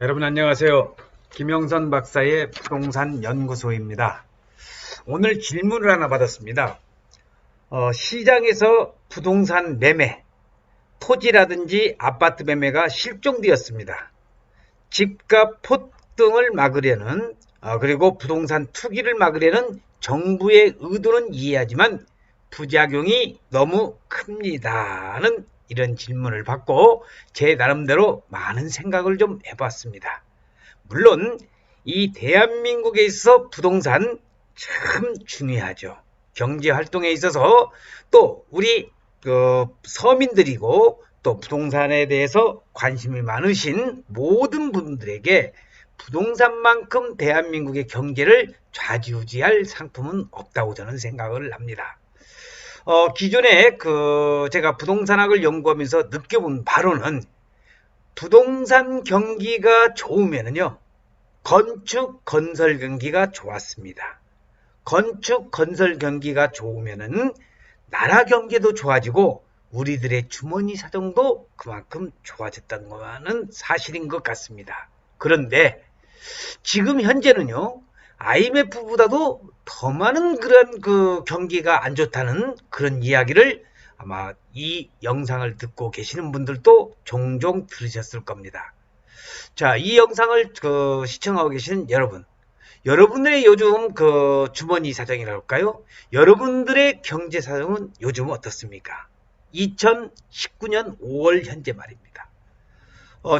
여러분 안녕하세요. 김영선 박사의 부동산 연구소입니다. 오늘 질문을 하나 받았습니다. 시장에서 부동산 매매, 토지라든지 아파트 매매가 실종되었습니다. 집값 폭등을 막으려는 그리고 부동산 투기를 막으려는 정부의 의도는 이해하지만 부작용이 너무 큽니다는 이런 질문을 받고 제 나름대로 많은 생각을 좀 해봤습니다. 물론 이 대한민국에 있어 부동산 참 중요하죠. 경제 활동에 있어서 또 우리 서민들이고 또 부동산에 대해서 관심이 많으신 모든 분들에게 부동산만큼 대한민국의 경제를 좌지우지할 상품은 없다고 저는 생각을 합니다. 기존에 제가 부동산학을 연구하면서 느껴본 바로는 부동산 경기가 좋으면요, 건축 건설 경기가 좋았습니다. 건축 건설 경기가 좋으면은 나라 경제도 좋아지고 우리들의 주머니 사정도 그만큼 좋아졌다는 것은 사실인 것 같습니다. 그런데 지금 현재는요, IMF보다도 더 많은 그런 경기가 안 좋다는 그런 이야기를 아마 이 영상을 듣고 계시는 분들도 종종 들으셨을 겁니다. 자, 이 영상을 시청하고 계시는 여러분들의 요즘 주머니 사정이라 할까요? 여러분들의 경제 사정은 요즘 어떻습니까? 2019년 5월 현재 말입니다.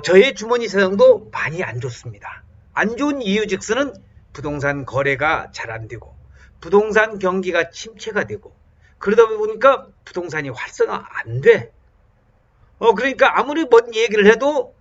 저의 주머니 사정도 많이 안 좋습니다. 안 좋은 이유 즉서는 부동산 거래가 잘 안 되고 부동산 경기가 침체가 되고 그러다 보니까 부동산이 활성화 안 돼. 그러니까 아무리 뭔 얘기를 해도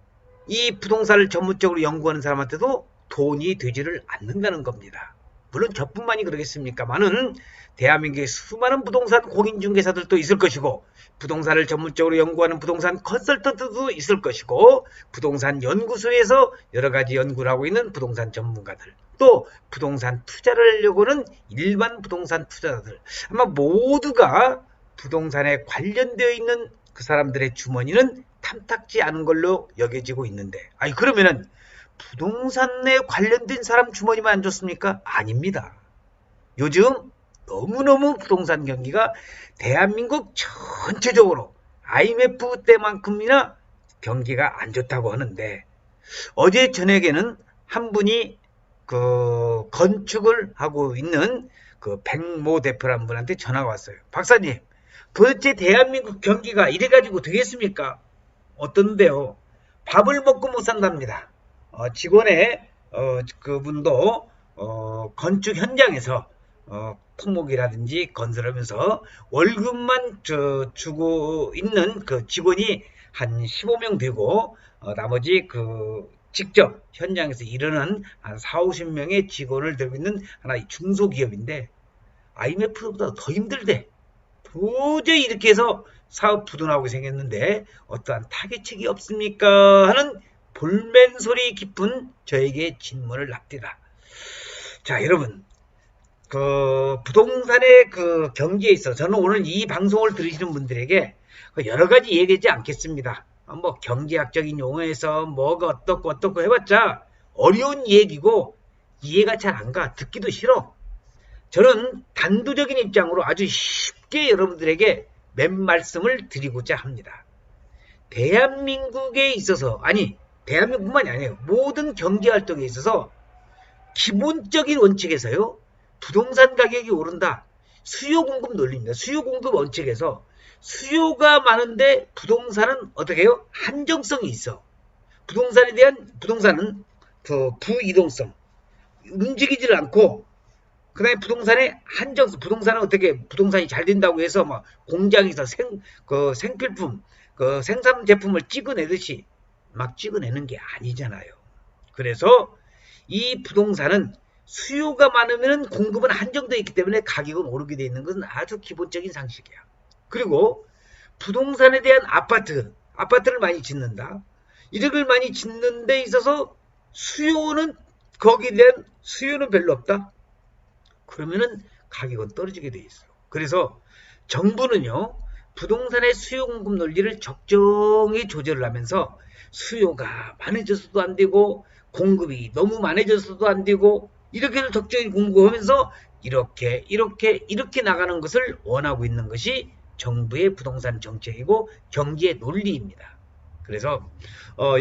이 부동산을 전문적으로 연구하는 사람한테도 돈이 되지를 않는다는 겁니다. 물론 저뿐만이 그러겠습니까만은 대한민국에 수많은 부동산 공인중개사들도 있을 것이고 부동산을 전문적으로 연구하는 부동산 컨설턴트도 있을 것이고 부동산 연구소에서 여러 가지 연구를 하고 있는 부동산 전문가들 또 부동산 투자를 하려고 하는 일반 부동산 투자자들 아마 모두가 부동산에 관련되어 있는 그 사람들의 주머니는 탐탁지 않은 걸로 여겨지고 있는데 그러면은 부동산에 관련된 사람 주머니만 안 좋습니까? 아닙니다. 요즘 너무너무 부동산 경기가 대한민국 전체적으로 IMF 때만큼이나 경기가 안 좋다고 하는데 어제 저녁에는 한 분이 건축을 하고 있는 백모 대표라는 분한테 전화가 왔어요. 박사님, 도대체 대한민국 경기가 이래가지고 되겠습니까? 어떤데요? 밥을 먹고 못 산답니다. 직원의 그분도 건축 현장에서 토목이라든지 건설하면서 월급만 주고 있는 그 직원이 한 15명 되고 나머지 직접 현장에서 일하는 한 4, 50명의 직원을 들고 있는 하나의 중소기업인데 IMF보다 더 힘들대. 도저히 이렇게 해서 사업 부도나고 생겼는데 어떠한 타개책이 없습니까? 하는 볼멘소리 깊은 저에게 질문을 합니다. 자, 여러분, 부동산의 경기에 있어 저는 오늘 이 방송을 들으시는 분들에게 여러 가지 얘기하지 않겠습니다. 뭐 경제학적인 용어에서 뭐가 어떻고 해봤자 어려운 얘기고 이해가 잘 안 가. 듣기도 싫어. 저는 단도적인 입장으로 아주 쉽게 여러분들에게 몇 말씀을 드리고자 합니다. 대한민국에 있어서 대한민국뿐만이 아니에요. 모든 경제활동에 있어서 기본적인 원칙에서요. 부동산 가격이 오른다. 수요 공급 논리입니다. 수요 공급 원칙에서 수요가 많은데 부동산은 어떻게 해요? 한정성이 있어. 부동산은 부이동성. 움직이지를 않고 그 다음에 부동산의 한정성, 부동산이 잘 된다고 해서 막 공장에서 생필품, 생산 제품을 찍어내듯이 막 찍어내는 게 아니잖아요. 그래서 이 부동산은 수요가 많으면 공급은 한정되어 있기 때문에 가격은 오르게 되어 있는 것은 아주 기본적인 상식이야. 그리고 부동산에 대한 아파트를 많이 짓는다. 이걸 많이 짓는 데 있어서 거기에 대한 수요는 별로 없다. 그러면은 가격은 떨어지게 돼 있어요. 그래서 정부는요, 부동산의 수요 공급 논리를 적정히 조절을 하면서 수요가 많아져서도 안 되고 공급이 너무 많아져서도 안 되고 이렇게 적정히 공급하면서 이렇게 나가는 것을 원하고 있는 것이 정부의 부동산 정책이고 경제의 논리입니다. 그래서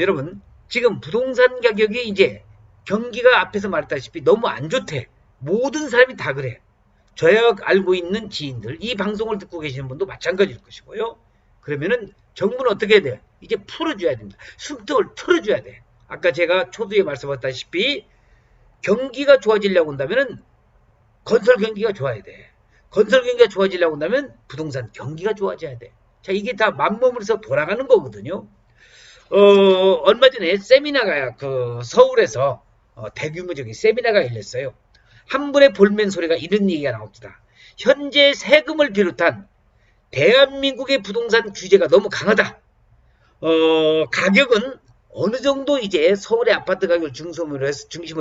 여러분 지금 부동산 가격이 이제 경기가 앞에서 말했다시피 너무 안 좋대. 모든 사람이 다 그래. 저야 알고 있는 지인들, 이 방송을 듣고 계시는 분도 마찬가지일 것이고요. 그러면은 정부는 어떻게 해야 돼? 이제 풀어줘야 됩니다. 숨통을 틀어줘야 돼. 아까 제가 초두에 말씀드렸다시피 경기가 좋아지려고 한다면은 건설 경기가 좋아야 돼. 건설 경기가 좋아지려고 한다면 부동산 경기가 좋아져야 돼. 자, 이게 다 맞먹으면서 돌아가는 거거든요. 얼마 전에 세미나가 서울에서 대규모적인 세미나가 열렸어요. 한 분의 볼멘 소리가 이런 얘기가 나옵니다. 현재 세금을 비롯한 대한민국의 부동산 규제가 너무 강하다. 가격은 어느 정도 이제 서울의 아파트 가격을 중심으로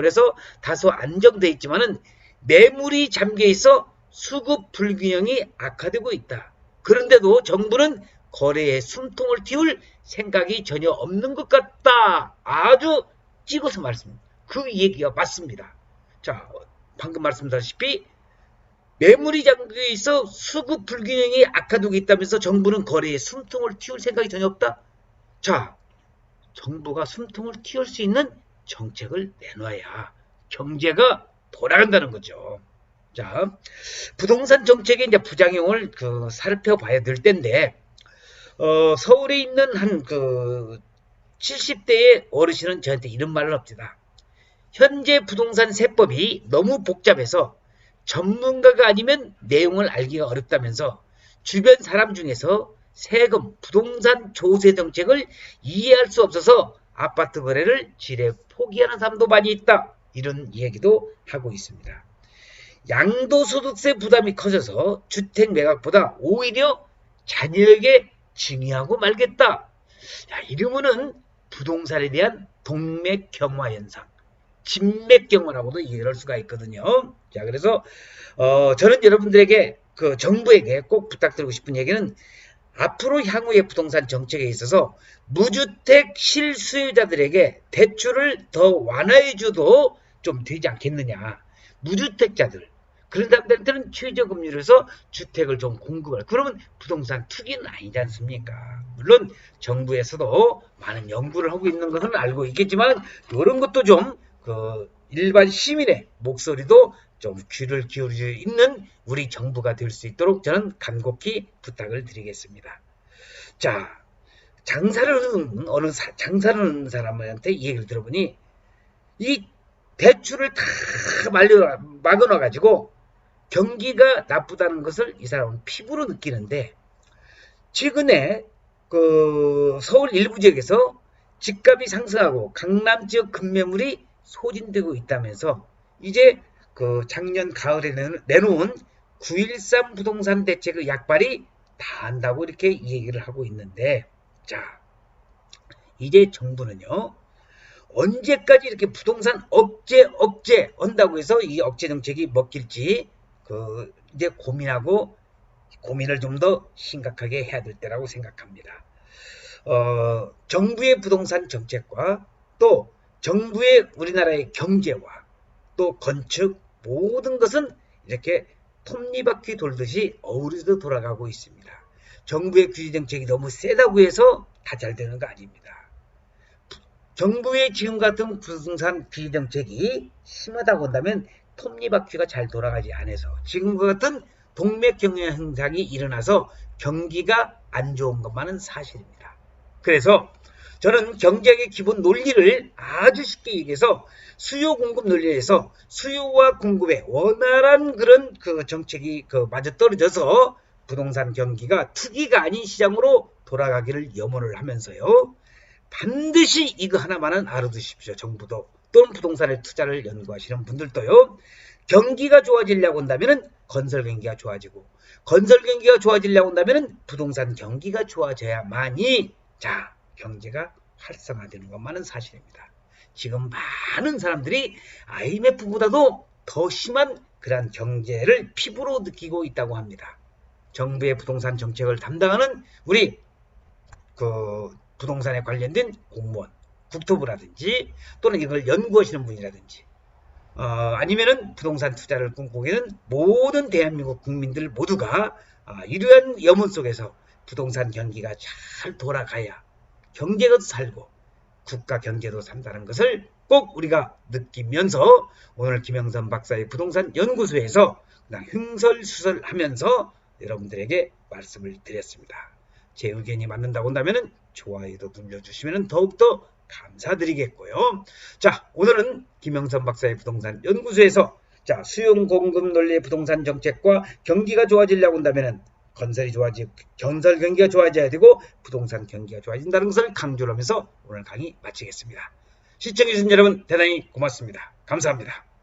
해서 다소 안정되어 있지만은 매물이 잠겨 있어 수급 불균형이 악화되고 있다. 그런데도 정부는 거래에 숨통을 틔울 생각이 전혀 없는 것 같다. 아주 찍어서 말씀입니다. 그 얘기가 맞습니다. 자, 방금 말씀드렸다시피 매물이 잠겨 있어 수급 불균형이 악화되고 있다면서 정부는 거래에 숨통을 틔울 생각이 전혀 없다. 자, 정부가 숨통을 틔울 수 있는 정책을 내놔야 경제가 돌아간다는 거죠. 자, 부동산 정책의 이제 부작용을 살펴봐야 될 텐데, 서울에 있는 한 70대의 어르신은 저한테 이런 말을 합니다. 현재 부동산 세법이 너무 복잡해서 전문가가 아니면 내용을 알기가 어렵다면서 주변 사람 중에서 세금, 부동산 조세 정책을 이해할 수 없어서 아파트 거래를 지레 포기하는 사람도 많이 있다. 이런 얘기도 하고 있습니다. 양도소득세 부담이 커져서 주택 매각보다 오히려 자녀에게 증여하고 말겠다. 자, 이러면은 부동산에 대한 동맥경화 현상, 진맥경화라고도 이해할 수가 있거든요. 자, 그래서 저는 여러분들에게 정부에게 꼭 부탁드리고 싶은 얘기는 앞으로 향후의 부동산 정책에 있어서 무주택 실수요자들에게 대출을 더 완화해 줘도 좀 되지 않겠느냐. 무주택자들, 그런 사람들한테는 최저금리로 해서 주택을 좀 공급할. 그러면 부동산 투기는 아니지 않습니까? 물론 정부에서도 많은 연구를 하고 있는 것은 알고 있겠지만 이런 것도 좀 일반 시민의 목소리도 좀 귀를 기울일 수 있는 우리 정부가 될 수 있도록 저는 간곡히 부탁을 드리겠습니다. 자, 장사를 하는 사람한테 이 얘기를 들어보니 이 대출을 다 막아놔가지고 경기가 나쁘다는 것을 이 사람은 피부로 느끼는데, 최근에 서울 일부 지역에서 집값이 상승하고 강남 지역 급매물이 소진되고 있다면서 이제 작년 가을에 내놓은 9.13 부동산 대책의 약발이 다 한다고 이렇게 얘기를 하고 있는데, 자, 이제 정부는요, 언제까지 이렇게 부동산 억제 한다고 해서 이 억제 정책이 먹힐지 이제 고민을 좀 더 심각하게 해야 될 때라고 생각합니다. 정부의 부동산 정책과 또 정부의 우리나라의 경제와 또 건축 모든 것은 이렇게 톱니바퀴 돌듯이 어우러져 돌아가고 있습니다. 정부의 규제 정책이 너무 세다고 해서 다 잘 되는 거 아닙니다. 정부의 지금 같은 부동산 규제 정책이 심하다고 한다면 톱니바퀴가 잘 돌아가지 않아서 지금과 같은 동맥경화 현상이 일어나서 경기가 안 좋은 것만은 사실입니다. 그래서 저는 경제학의 기본 논리를 아주 쉽게 얘기해서 수요 공급 논리에서 수요와 공급의 원활한 그런 정책이 맞아떨어져서 부동산 경기가 투기가 아닌 시장으로 돌아가기를 염원을 하면서요. 반드시 이거 하나만은 알아두십시오. 정부도 또는 부동산에 투자를 연구하시는 분들도요. 경기가 좋아지려고 한다면 건설 경기가 좋아지고, 건설 경기가 좋아지려고 한다면 부동산 경기가 좋아져야만이 경제가 활성화되는 것만은 사실입니다. 지금 많은 사람들이 IMF보다도 더 심한 그러한 경제를 피부로 느끼고 있다고 합니다. 정부의 부동산 정책을 담당하는 우리 그 부동산에 관련된 공무원, 국토부라든지 또는 이걸 연구하시는 분이라든지 아니면은 부동산 투자를 꿈꾸고 있는 모든 대한민국 국민들 모두가 이러한 염원 속에서 부동산 경기가 잘 돌아가야 경제도 살고 국가 경제도 산다는 것을 꼭 우리가 느끼면서 오늘 김영선 박사의 부동산 연구소에서 그냥 흉설수설하면서 여러분들에게 말씀을 드렸습니다. 제 의견이 맞는다고 한다면 좋아요도 눌러주시면 더욱더 감사드리겠고요. 자, 오늘은 김영선 박사의 부동산 연구소에서 자, 수용 공급 논리의 부동산 정책과 경기가 좋아지려고 한다면 건설 경기가 좋아져야 되고 부동산 경기가 좋아진다는 것을 강조를 하면서 오늘 강의 마치겠습니다. 시청해주신 여러분 대단히 고맙습니다. 감사합니다.